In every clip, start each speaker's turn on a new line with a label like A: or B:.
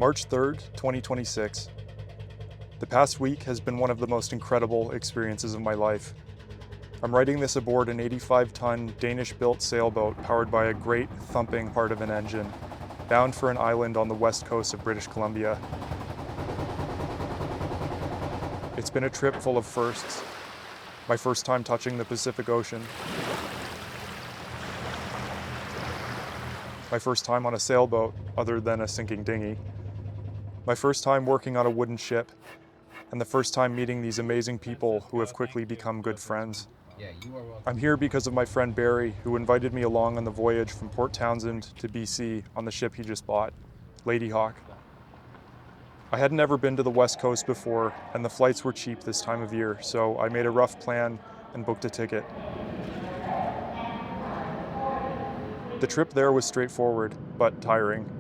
A: March 3rd, 2026. The past week has been one of the most incredible experiences of my life. I'm riding this aboard an 85-ton Danish-built sailboat powered by a great thumping heart of an engine, bound for an island on the west coast of British Columbia. It's been a trip full of firsts. My first time touching the Pacific Ocean. My first time on a sailboat, other than a sinking dinghy. My first time working on a wooden ship, and the first time meeting these amazing people who have quickly become good friends. I'm here because of my friend Barry, who invited me along on the voyage from Port Townsend to BC on the ship he just bought, Lady Hawk. I hadn't ever been to the West Coast before, and the flights were cheap this time of year, so I made a rough plan and booked a ticket. The trip there was straightforward, but tiring.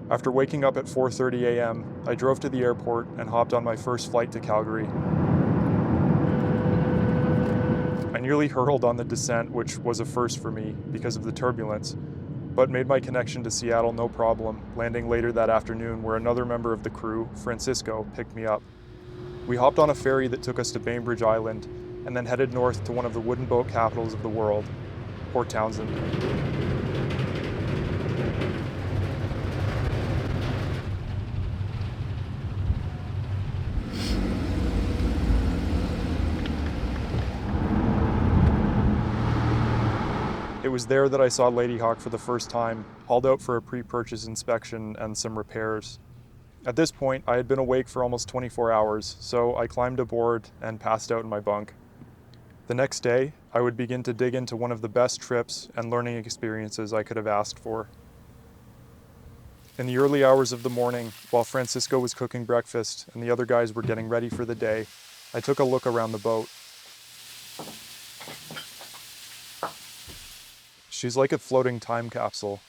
A: After waking up at 4:30 a.m., I drove to the airport and hopped on my first flight to Calgary. I nearly hurled on the descent, which was a first for me because of the turbulence, but made my connection to Seattle no problem, landing later that afternoon where another member of the crew, Francisco, picked me up. We hopped on a ferry that took us to Bainbridge Island and then headed north to one of the wooden boat capitals of the world, Port Townsend. It was there that I saw Lady Hawk for the first time, hauled out for a pre-purchase inspection and some repairs. At this point, I had been awake for almost 24 hours, so I climbed aboard and passed out in my bunk. The next day, I would begin to dig into one of the best trips and learning experiences I could have asked for. In the early hours of the morning, while Francisco was cooking breakfast and the other guys were getting ready for the day, I took a look around the boat. She's like a floating time capsule.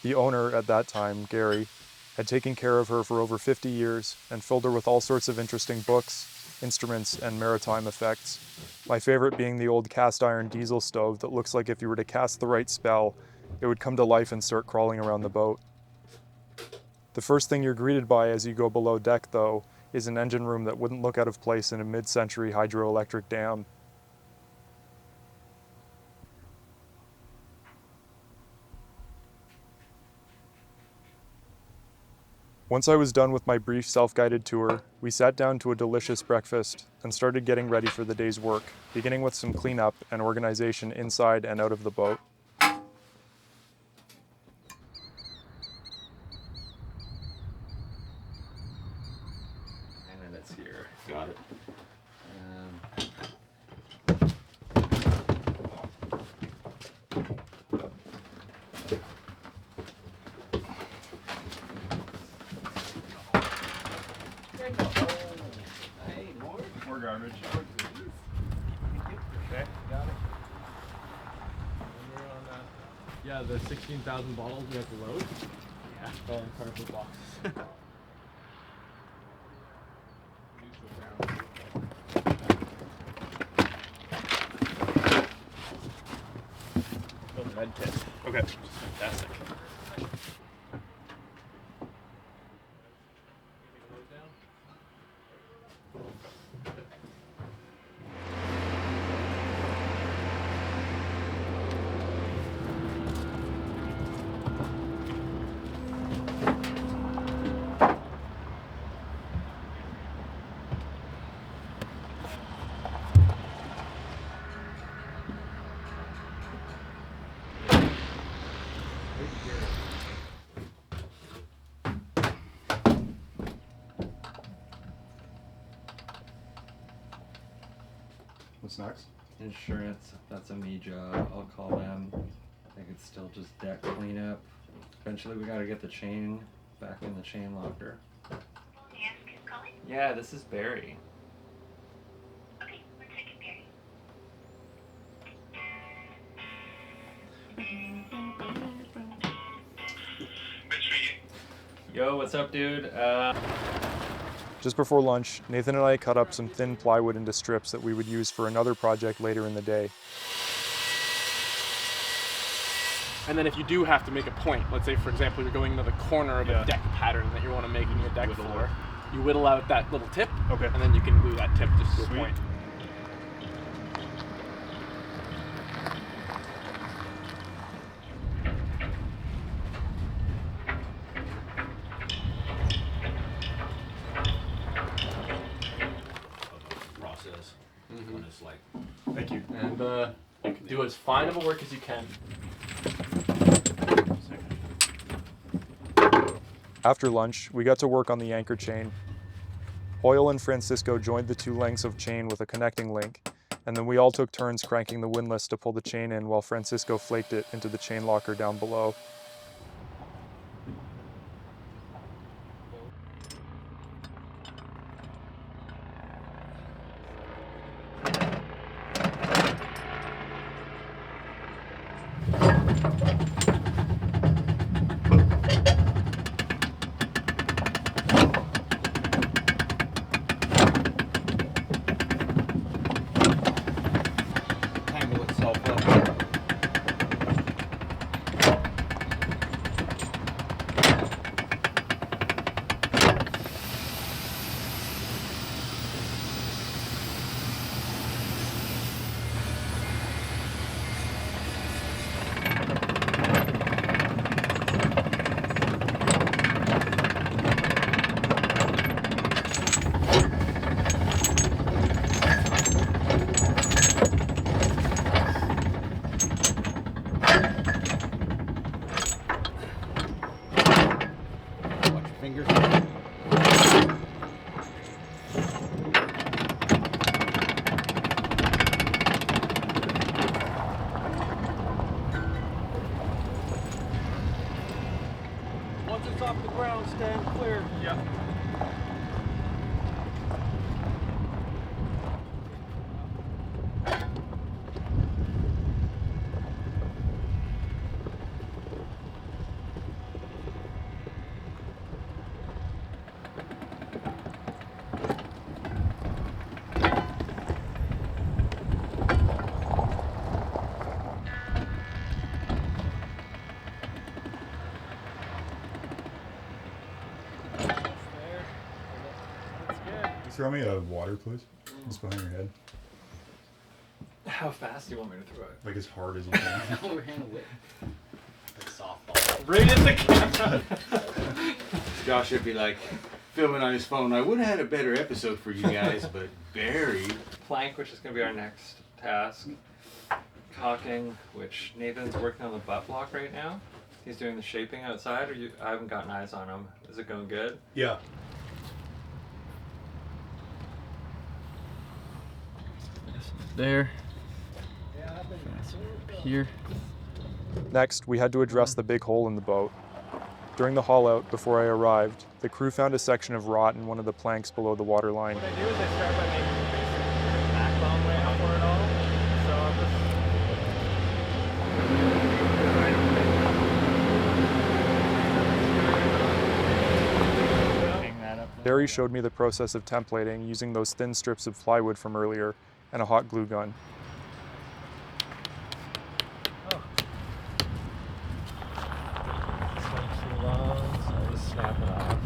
A: The owner at that time, Gary, had taken care of her for over 50 years and filled her with all sorts of interesting books, instruments, and maritime effects. My favorite being the old cast iron diesel stove that looks like if you were to cast the right spell, it would come to life and start crawling around the boat. The first thing you're greeted by as you go below deck, though, is an engine room that wouldn't look out of place in a mid-century hydroelectric dam. Once I was done with my brief self-guided tour, we sat down to a delicious breakfast and started getting ready for the day's work, beginning with some cleanup and organization inside and out of the boat.
B: And then it's here. Got it. More garbage. Okay, got it.
C: Yeah, the 16,000 bottles we have to load. Yeah. All in cardboard boxes.
B: Build a med kit. Okay. Fantastic.
D: What's next?
E: Insurance, if that's a me job, I'll call them. They could still just deck cleanup. Eventually we gotta get the chain back in the chain locker.
F: May I ask who's calling?
E: Yeah, this is Barry.
F: Okay, 1 second, Barry. Ben speaking.
E: Yo, what's up, dude?
A: Just before lunch, Nathan and I cut up some thin plywood into strips that we would use for another project later in the day.
B: And then if you do have to make a point, let's say for example you're going into the corner of a deck pattern that you want to make in your deck floor, you whittle out that little tip, and then you can glue that tip just to a point.
C: Process. When it's like,
A: Thank you.
C: and you can do as fine of a work as you can.
A: After lunch, we got to work on the anchor chain. Hoyle and Francisco joined the 2 lengths of chain with a connecting link, and then we all took turns cranking the windlass to pull the chain in while Francisco flaked it into the chain locker down below.
E: Tangle itself up.
B: Once it's off the ground, stand clear. Yeah.
D: Throw me a water, please. Just behind your head.
E: How fast do you want me to throw it?
D: Like as hard as you can.
C: Like softball.
B: Right in the camera.
G: Josh would be like filming on his phone. I would have had a better episode for you guys, but Barry.
E: Plank, which is going to be our next task. Caulking, which Nathan's working on the butt block right now. He's doing the shaping outside, I haven't gotten eyes on him. Is it going good?
D: Yeah.
C: There. Here.
A: Next, we had to address the big hole in the boat. During the haul out, before I arrived, the crew found a section of rot in one of the planks below the water line.
C: What I do is I start by making the basic backbone way upward all. So I'm just hang that up there.
A: Barry showed me the process of templating using those thin strips of plywood from earlier and a hot glue gun.
C: This one's too long, so I just snap it off.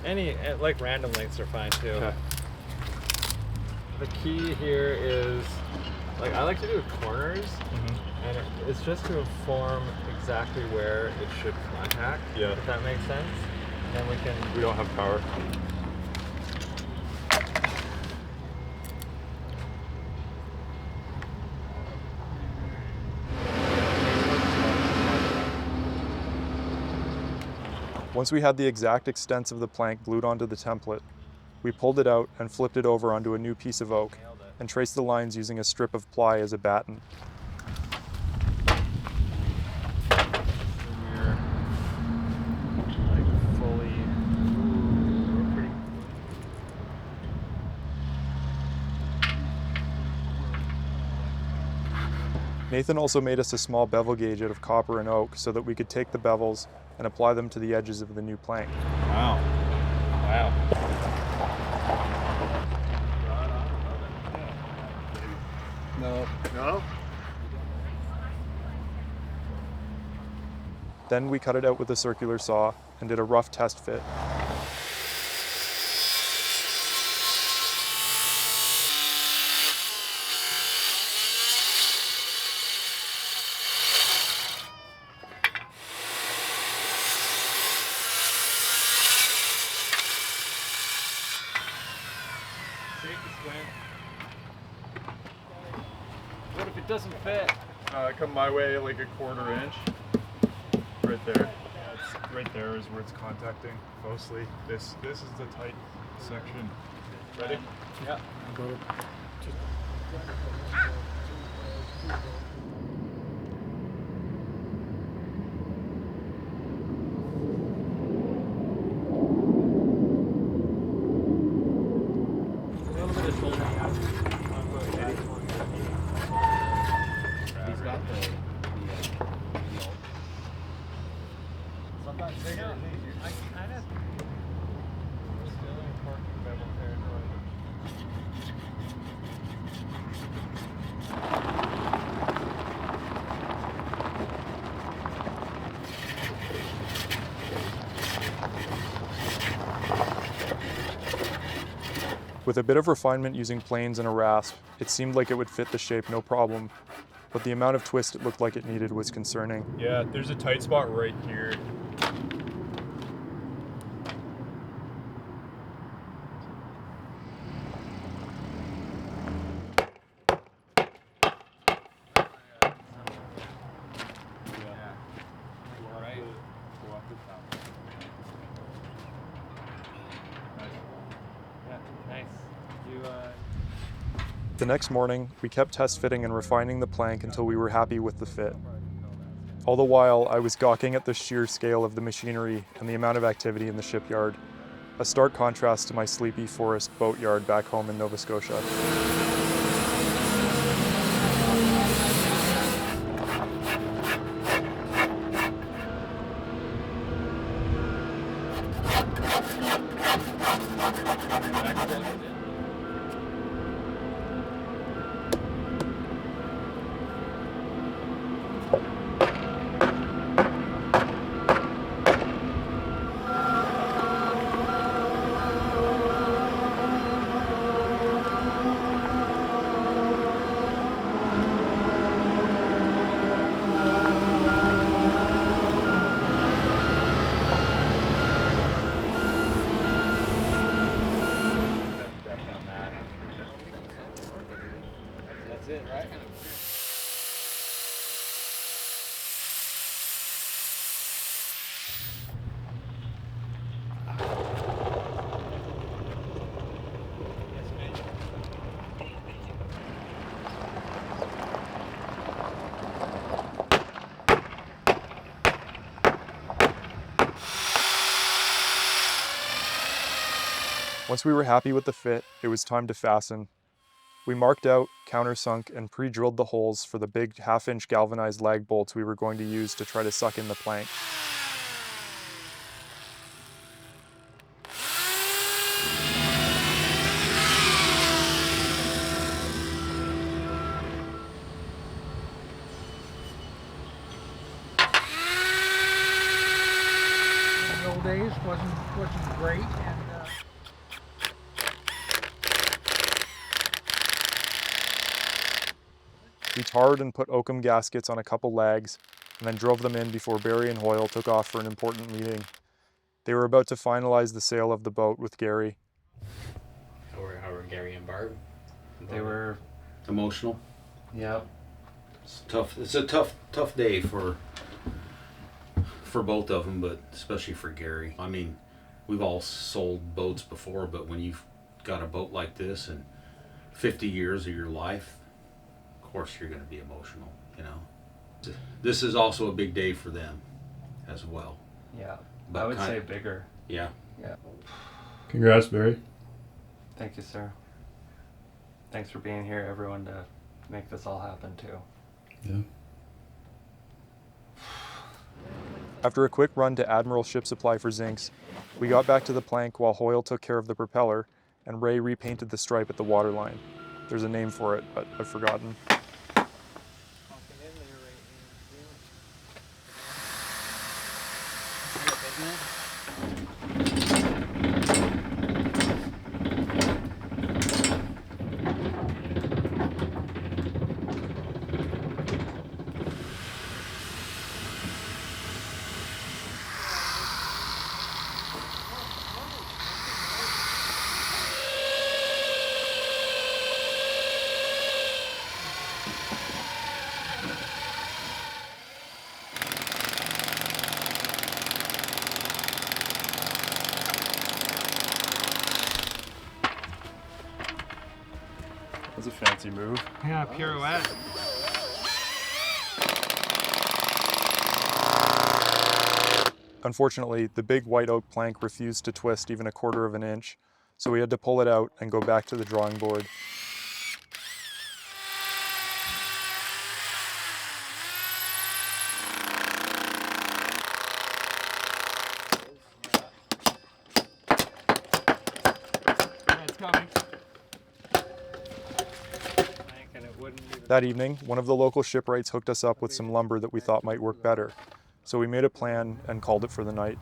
C: Any, like random lengths are fine too.
A: Okay.
C: The key here is, like I like to do corners, and it's just to inform exactly where it should contact, if that makes sense. And then
A: We don't have power. Once we had the exact extent of the plank glued onto the template, we pulled it out and flipped it over onto a new piece of oak and traced the lines using a strip of ply as a batten.
C: We're like fully. We're pretty.
A: Nathan also made us a small bevel gauge out of copper and oak so that we could take the bevels and apply them to the edges of the new plank.
C: Wow. Wow.
B: No?
A: Then we cut it out with a circular saw and did a rough test fit.
B: What if it doesn't fit?
A: Come my way like a 1/4 inch. Right there. Right there is where it's contacting mostly. This is the tight section. Ready?
B: Yeah.
A: With a bit of refinement using planes and a rasp, it seemed like it would fit the shape no problem, but the amount of twist it looked like it needed was concerning. Yeah, there's a tight spot right here. The next morning, we kept test fitting and refining the plank until we were happy with the fit. All the while, I was gawking at the sheer scale of the machinery and the amount of activity in the shipyard, a stark contrast to my sleepy forest boatyard back home in Nova Scotia. Once we were happy with the fit, it was time to fasten. We marked out, countersunk, and pre-drilled the holes for the big 1/2-inch galvanized lag bolts we were going to use to try to suck in the plank.
H: In the old days wasn't great, and
A: We tarred and put oakum gaskets on a couple lags, and then drove them in before Barry and Hoyle took off for an important meeting. They were about to finalize the sale of the boat with Gary.
I: How were Gary and Barb?
G: They were emotional.
I: Yeah.
G: It's tough. It's a tough day for both of them, but especially for Gary. I mean, we've all sold boats before, but when you've got a boat like this and 50 years of your life, of course you're going to be emotional, you know. This is also a big day for them as well.
E: Yeah.
G: But
E: I would say bigger.
G: Yeah.
E: Yeah.
D: Congrats, Barry.
E: Thank you, sir. Thanks for being here, everyone, to make this all happen, too.
D: Yeah.
A: After a quick run to Admiral Ship Supply for zincs, we got back to the plank while Hoyle took care of the propeller and Ray repainted the stripe at the waterline. There's a name for it, but I've forgotten. That's a fancy move.
C: Yeah, pirouette.
A: Unfortunately, the big white oak plank refused to twist even a quarter of an inch, so we had to pull it out and go back to the drawing board.
C: It's coming.
A: That evening, one of the local shipwrights hooked us up with some lumber that we thought might work better, so we made a plan and called it for the night.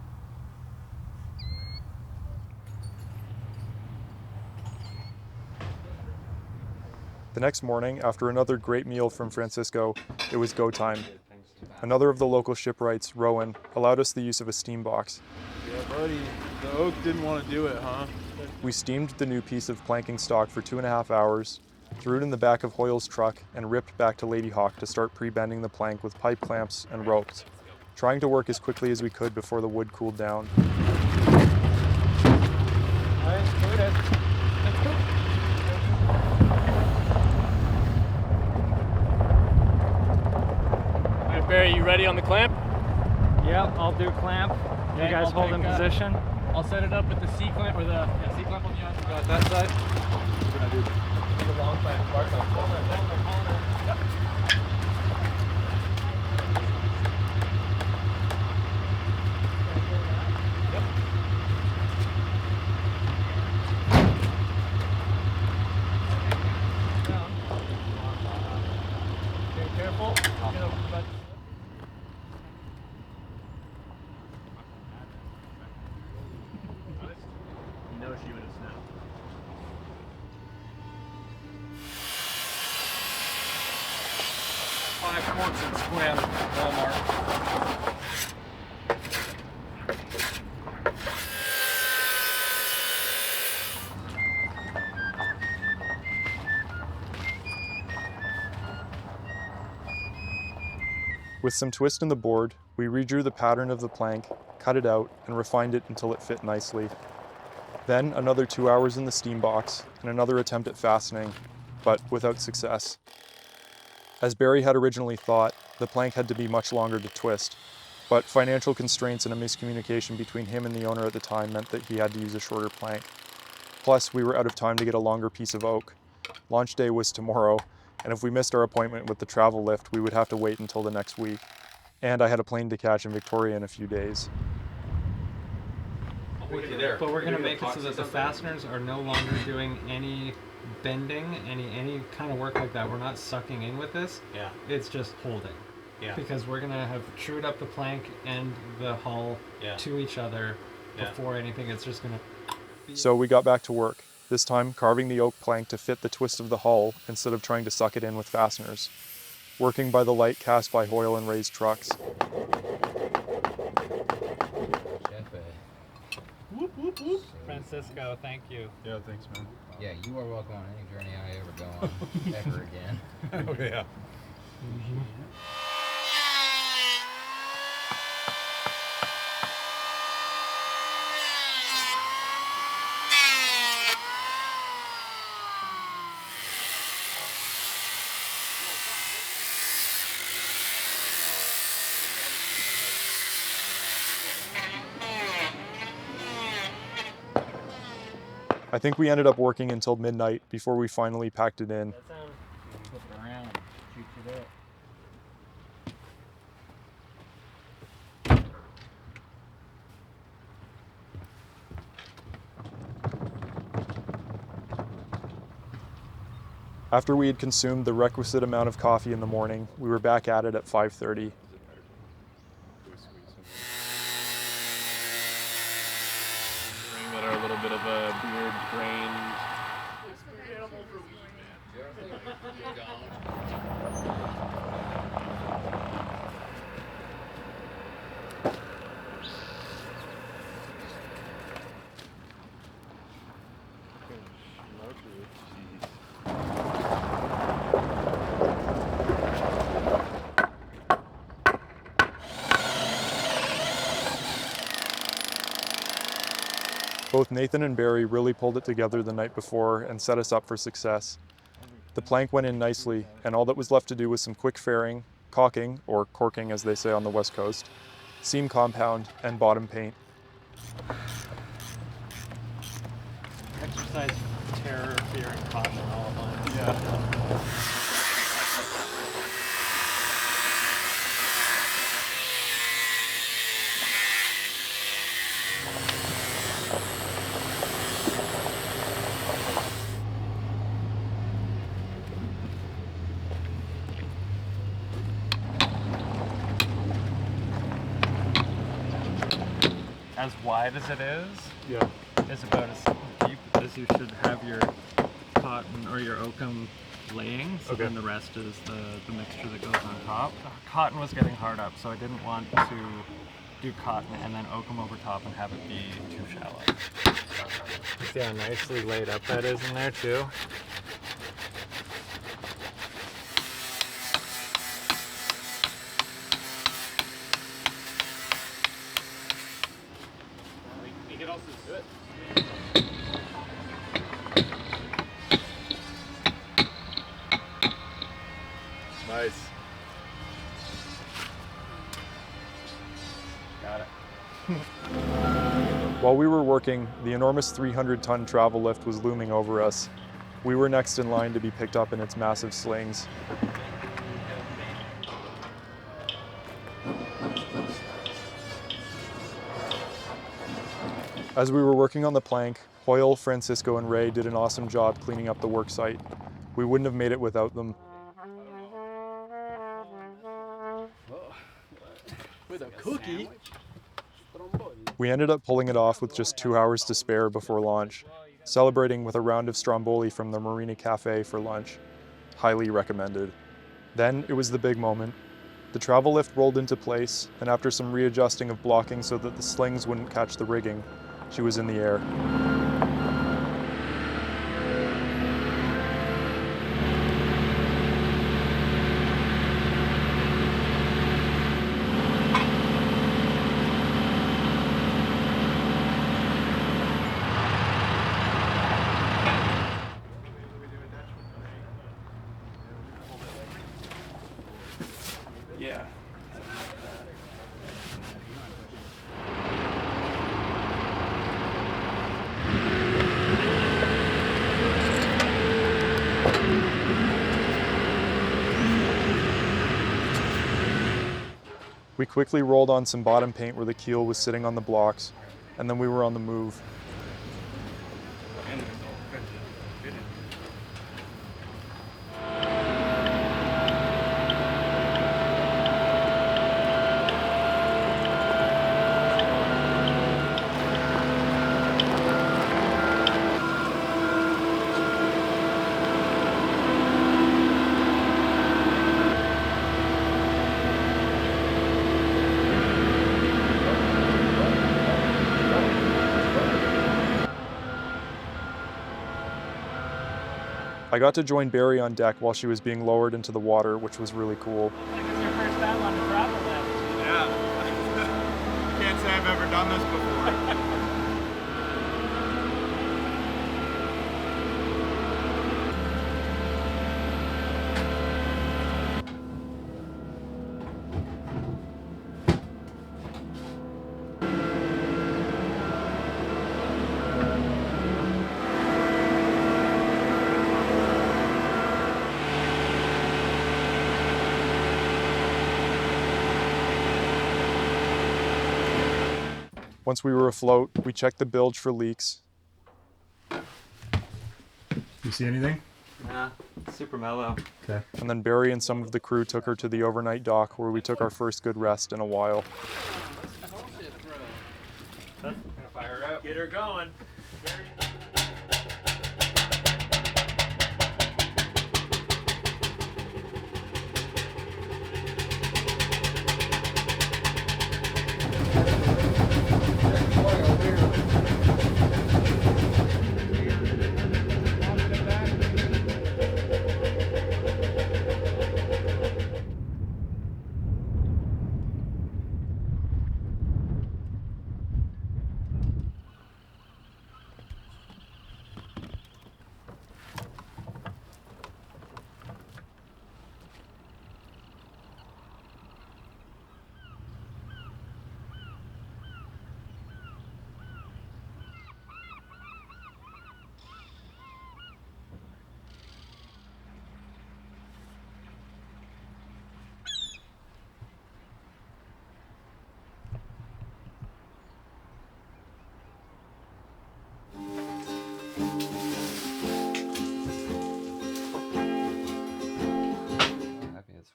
A: The next morning, after another great meal from Francisco, it was go time. Another of the local shipwrights, Rowan, allowed us the use of a steam box.
J: Yeah, buddy, the oak didn't want to do it, huh?
A: We steamed the new piece of planking stock for 2.5 hours, threw it in the back of Hoyle's truck, and ripped back to Lady Hawk to start pre-bending the plank with pipe clamps and ropes, trying to work as quickly as we could before the wood cooled down.
B: Alright, Barry, you ready on the clamp?
C: Yep, I'll do clamp. You
B: Okay,
C: guys
B: I'll
C: hold in
B: take,
C: position.
B: I'll set it up with the C clamp or the C clamp on the other. Got that side. Take a long clamp. Yep. Yep. Okay, careful. You know she would have snapped. $5 quarts in square, Walmart.
A: With some twist in the board, we redrew the pattern of the plank, cut it out, and refined it until it fit nicely. Then another 2 hours in the steam box, and another attempt at fastening, but without success. As Barry had originally thought, the plank had to be much longer to twist, but financial constraints and a miscommunication between him and the owner at the time meant that he had to use a shorter plank. Plus, we were out of time to get a longer piece of oak. Launch day was tomorrow, and if we missed our appointment with the travel lift, we would have to wait until the next week. And I had a plane to catch in Victoria in a few days.
C: But we're going to make it so that the fasteners are no longer doing any bending, any kind of work like that. We're not sucking in with this.
I: Yeah.
C: It's just holding.
I: Yeah.
C: Because we're going to have trued up the plank and the hull to each other before anything. It's just going to...
A: So we got back to work, this time carving the oak plank to fit the twist of the hull instead of trying to suck it in with fasteners. Working by the light cast by Hoyle and Ray's trucks.
C: Whoop, whoop, whoop. Francisco, thank you.
J: Yeah, thanks, man.
I: Yeah, you are welcome on any journey I ever go on, ever again.
J: Oh, yeah.
A: I think we ended up working until midnight before we finally packed it in.
I: Flip it around, shoot it up.
A: After we had consumed the requisite amount of coffee in the morning, we were back at it at 5:30. Both Nathan and Barry really pulled it together the night before and set us up for success. The plank went in nicely, and all that was left to do was some quick fairing, caulking, or corking as they say on the West Coast, seam compound, and bottom paint.
E: Exercise terror, fear, and caution all at once. Yeah. As wide as it is about as deep as you should have your cotton or your oakum laying. So then the rest is the mixture that goes on top. Cotton was getting hard up, so I didn't want to do cotton and then oakum over top and have it be too shallow. See how nicely laid up that is in there too?
A: Nice.
E: Got it.
A: While we were working, the enormous 300-ton travel lift was looming over us. We were next in line to be picked up in its massive slings. As we were working on the plank, Hoyle, Francisco, and Ray did an awesome job cleaning up the work site. We wouldn't have made it without them.
J: With a cookie.
A: We ended up pulling it off with just 2 hours to spare before launch, celebrating with a round of stromboli from the Marina Cafe for lunch. Highly recommended. Then it was the big moment. The travel lift rolled into place, and after some readjusting of blocking so that the slings wouldn't catch the rigging, she was in the air.
B: Yeah.
A: We quickly rolled on some bottom paint where the keel was sitting on the blocks, and then we were on the move. I got to join Barry on deck while she was being lowered into the water, which was really cool.
B: This is your first time on the travel lift.
J: Yeah. Can't say I've ever done this before.
A: Once we were afloat, we checked the bilge for leaks.
D: You see anything?
E: Nah, super mellow.
D: Okay.
A: And then Barry and some of the crew took her to the overnight dock where we took our first good rest in a while.
E: Gonna fire her up. Get her going.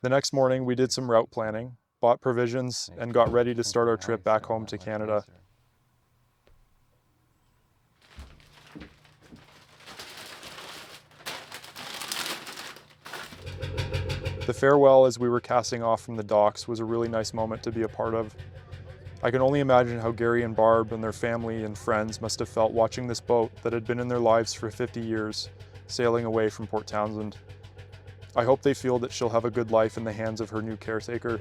A: The next morning, we did some route planning, bought provisions, and got ready to start our trip back home to Canada. The farewell as we were casting off from the docks was a really nice moment to be a part of. I can only imagine how Gary and Barb and their family and friends must have felt watching this boat that had been in their lives for 50 years, sailing away from Port Townsend. I hope they feel that she'll have a good life in the hands of her new caretaker.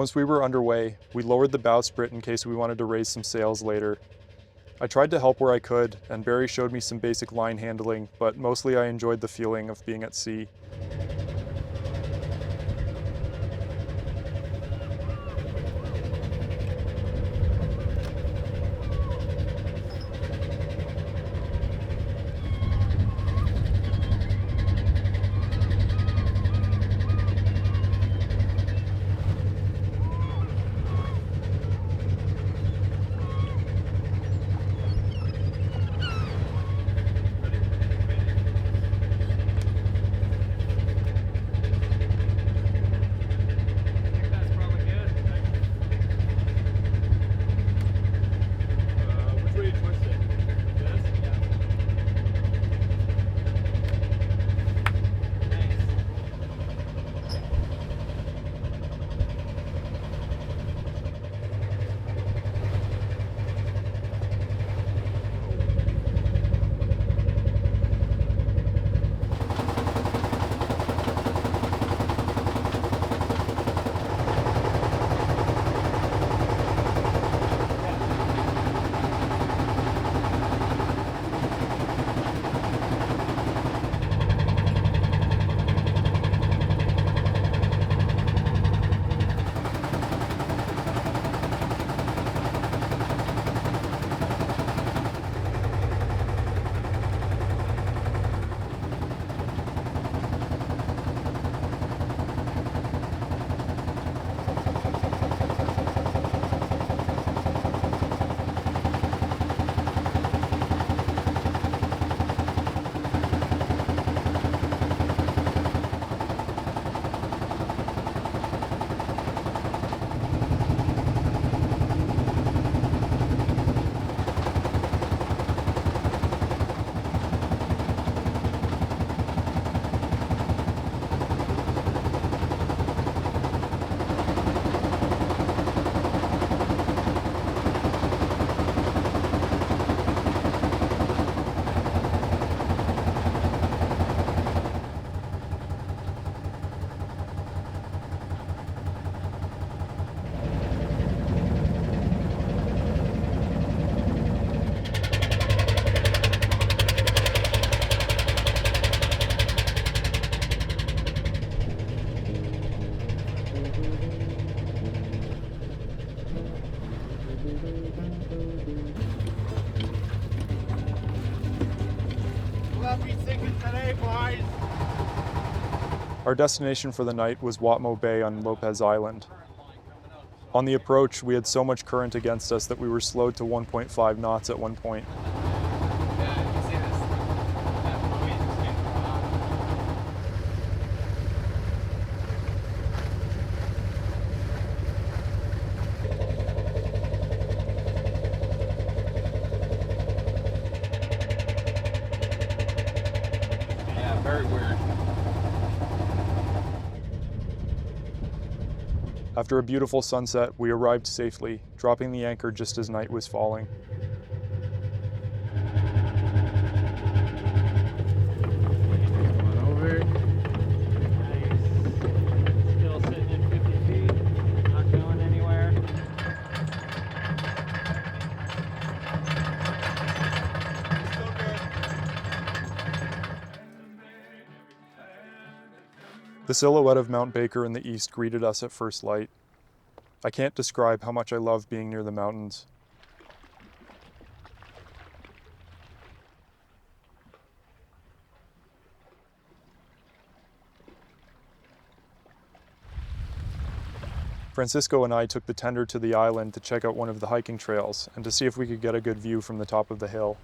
A: Once we were underway, we lowered the bowsprit in case we wanted to raise some sails later. I tried to help where I could, and Barry showed me some basic line handling, but mostly I enjoyed the feeling of being at sea.
J: ticket today, boys.
A: Our destination for the night was Watmo Bay on Lopez Island. On the approach, we had so much current against us that we were slowed to 1.5 knots at one point.
B: Yeah, very weird.
A: After a beautiful sunset, we arrived safely, dropping the anchor just as night was falling.
E: Over. Nice. Still sitting in 50 feet, not going anywhere.
A: The silhouette of Mount Baker in the east greeted us at first light. I can't describe how much I love being near the mountains. Francisco and I took the tender to the island to check out one of the hiking trails and to see if we could get a good view from the top of the hill.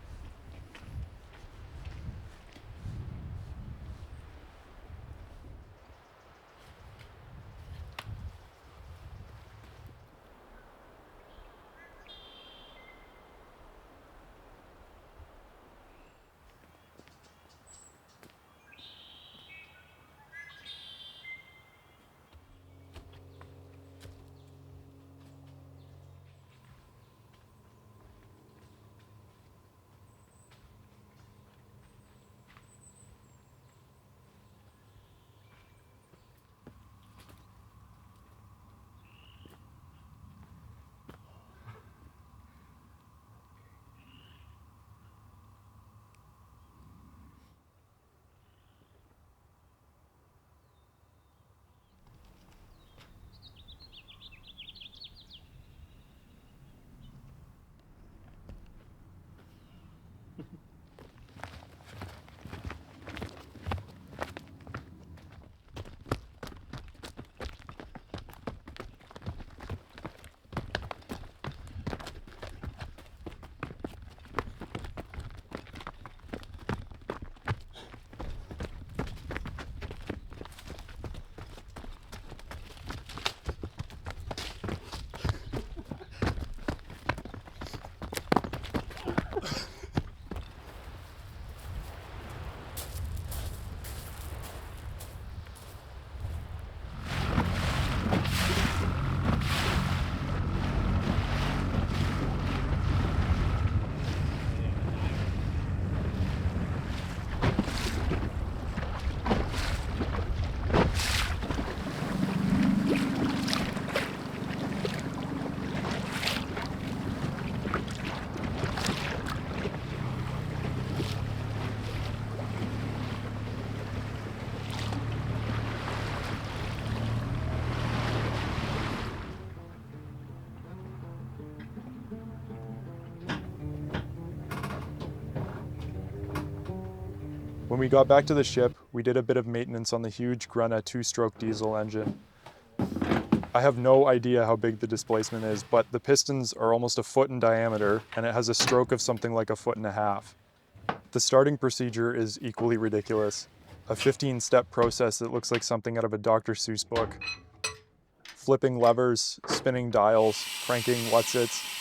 A: When we got back to the ship, we did a bit of maintenance on the huge Grena 2-stroke diesel engine. I have no idea how big the displacement is, but the pistons are almost a foot in diameter and it has a stroke of something like 1.5 feet. The starting procedure is equally ridiculous. A 15-step process that looks like something out of a Dr. Seuss book. Flipping levers, spinning dials, cranking whatsits.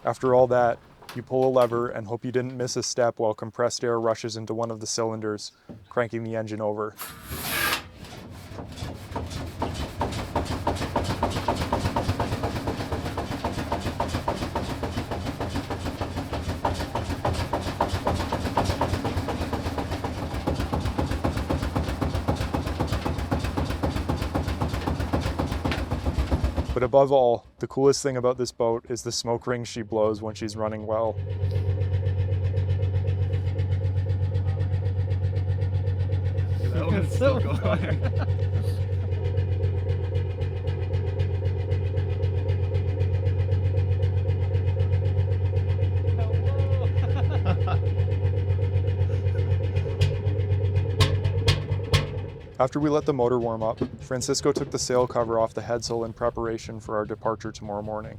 A: After all that, you pull a lever and hope you didn't miss a step while compressed air rushes into one of the cylinders, cranking the engine over. But above all, the coolest thing about this boat is the smoke rings she blows when she's running well.
E: That one's still going.
A: After we let the motor warm up, Francisco took the sail cover off the headsail in preparation for our departure tomorrow morning.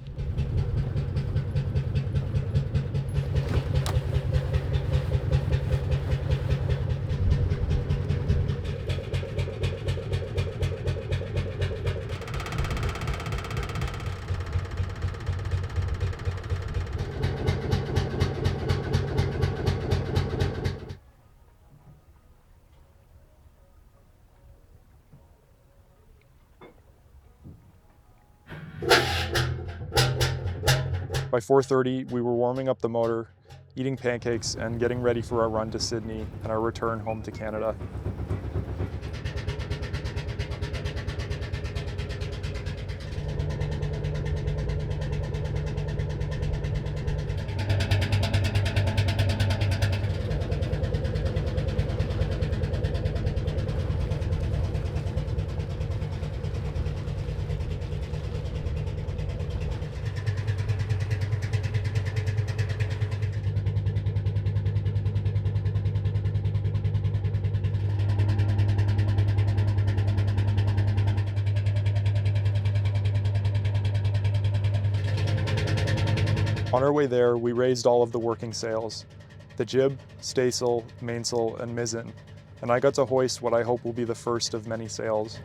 A: By 4:30, we were warming up the motor, eating pancakes, and getting ready for our run to Sydney and our return home to Canada. On our way there, we raised all of the working sails, the jib, staysail, mainsail, and mizzen, and I got to hoist what I hope will be the first of many sails.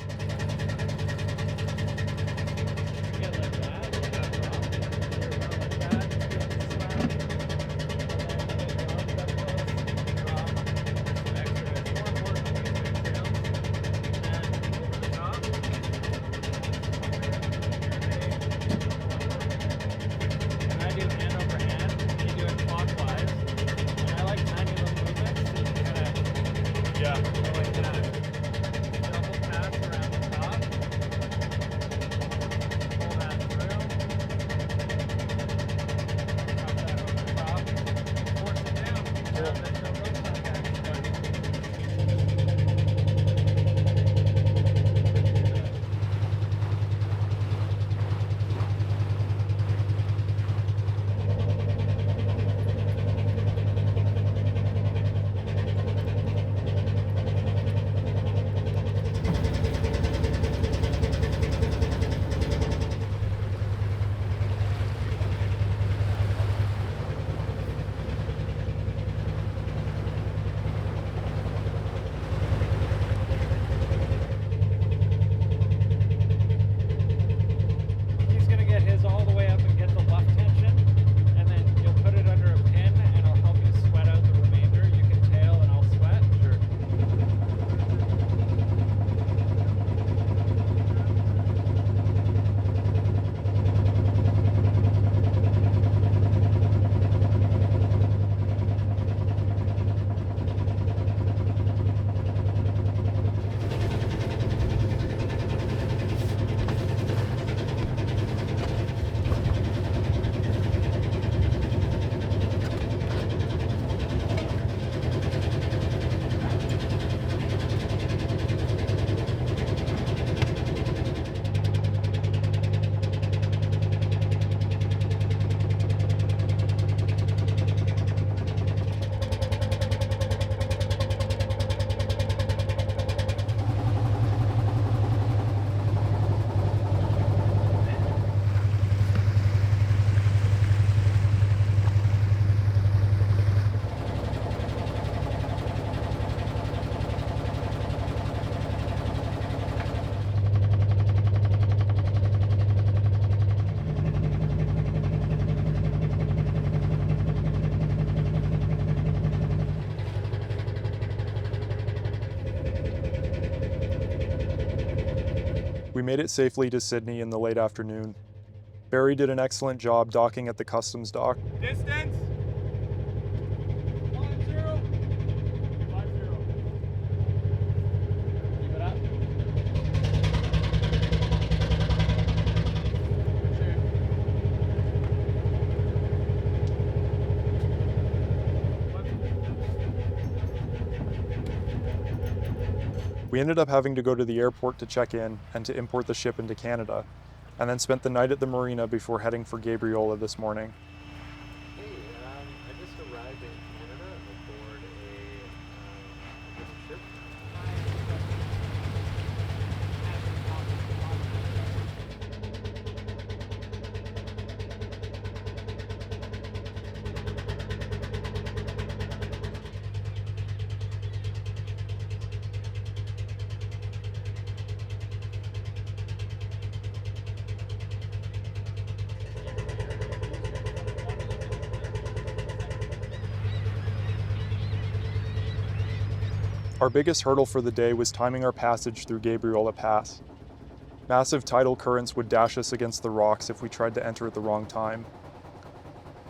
A: We made it safely to Sydney in the late afternoon. Barry did an excellent job docking at the customs dock.
J: Distance? 50. 50. Keep it up.
A: We ended up having to go to the airport to check in and to import the ship into Canada, and then spent the night at the marina before heading for Gabriola this morning.
C: Hey, I just arrived in Canada aboard a ship.
A: Our biggest hurdle for the day was timing our passage through Gabriola Pass. Massive tidal currents would dash us against the rocks if we tried to enter at the wrong time.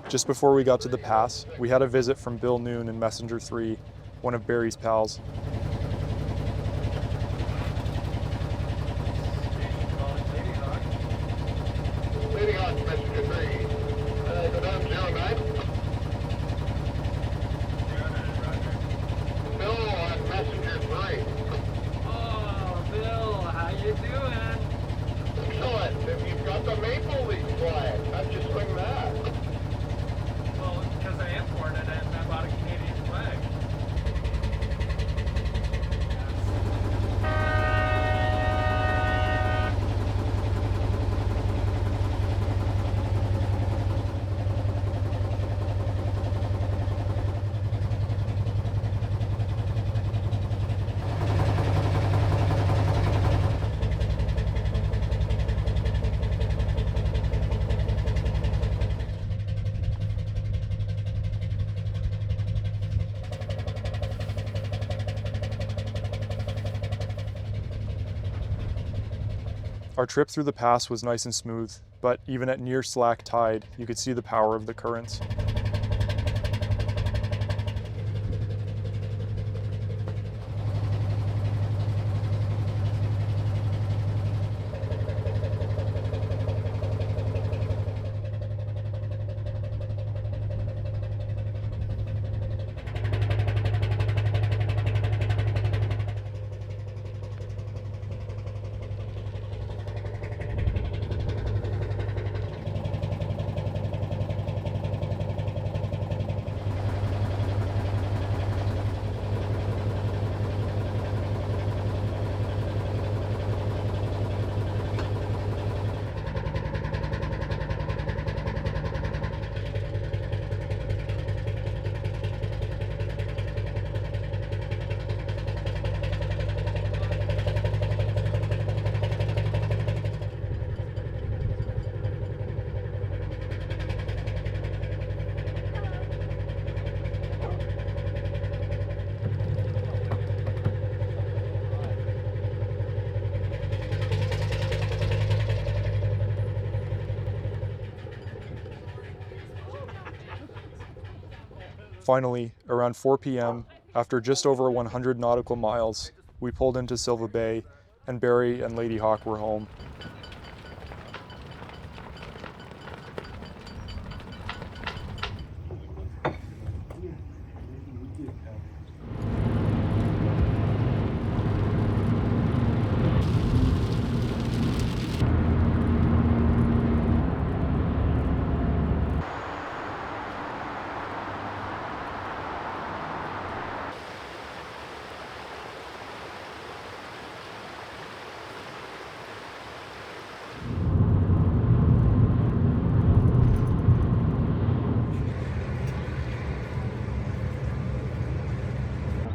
A: Just before we got to the pass, we had a visit from Bill Noon in Messenger 3, one of Barry's pals.
F: Lady Hawk, Messenger 3. Go down 09. Bill on Messenger 3.
C: Oh, Bill, how you doing?
F: Excellent. You've got the Maple Leaf flag. How'd you swing that?
C: Well, because I imported it and I bought a Canadian flag.
A: Our trip through the pass was nice and smooth, but even at near slack tide, you could see the power of the currents. Finally, around 4 p.m., after just over 100 nautical miles, we pulled into Silva Bay, and Barry and Lady Hawk were home.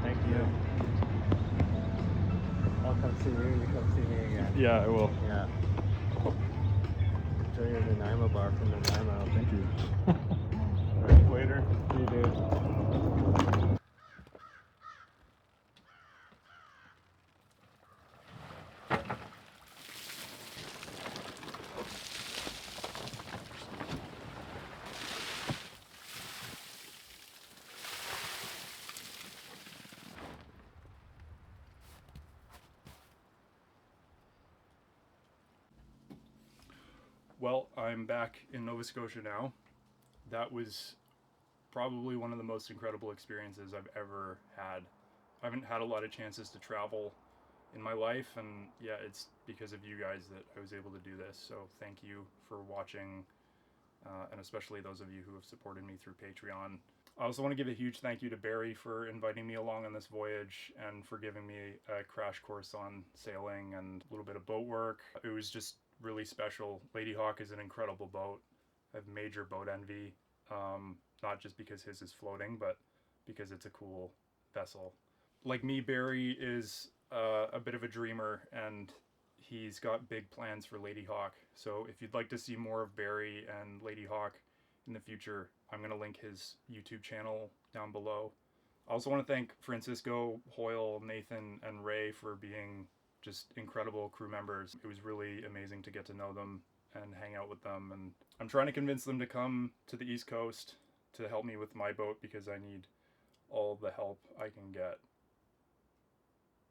C: Thank you. I'll come see you, you come see me again.
A: Yeah, I will.
C: Yeah. Enjoy your Nanaimo bar from Nanaimo.
A: Thank you.
C: Alright, later. See you, dude.
A: Well, I'm back in Nova Scotia now. That was probably one of the most incredible experiences I've ever had. I haven't had a lot of chances to travel in my life, and yeah, it's because of you guys that I was able to do this. So thank you for watching, and especially those of you who have supported me through Patreon. I also want to give a huge thank you to Barry for inviting me along on this voyage and for giving me a crash course on sailing and a little bit of boat work. It was just really special. Lady Hawk is an incredible boat. I have major boat envy, not just because his is floating, but because it's a cool vessel. Like me, Barry is a bit of a dreamer, and he's got big plans for Lady Hawk. So if you'd like to see more of Barry and Lady Hawk in the future, I'm going to link his YouTube channel down below. I also want to thank Francisco, Hoyle, Nathan, and Ray for being just incredible crew members. It was really amazing to get to know them and hang out with them. And I'm trying to convince them to come to the East Coast to help me with my boat because I need all the help I can get.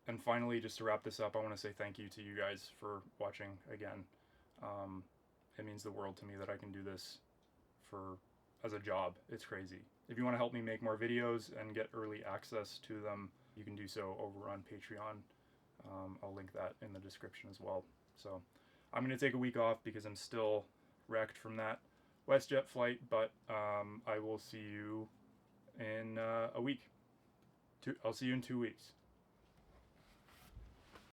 A: And finally, just to wrap this up, I want to say thank you to you guys for watching again. It means the world to me that I can do this as a job. It's crazy. If you want to help me make more videos and get early access to them, you can do so over on Patreon. I'll link that in the description as well. So I'm going to take a week off because I'm still wrecked from that WestJet flight, but I will see you in a week. I'll see you in 2 weeks.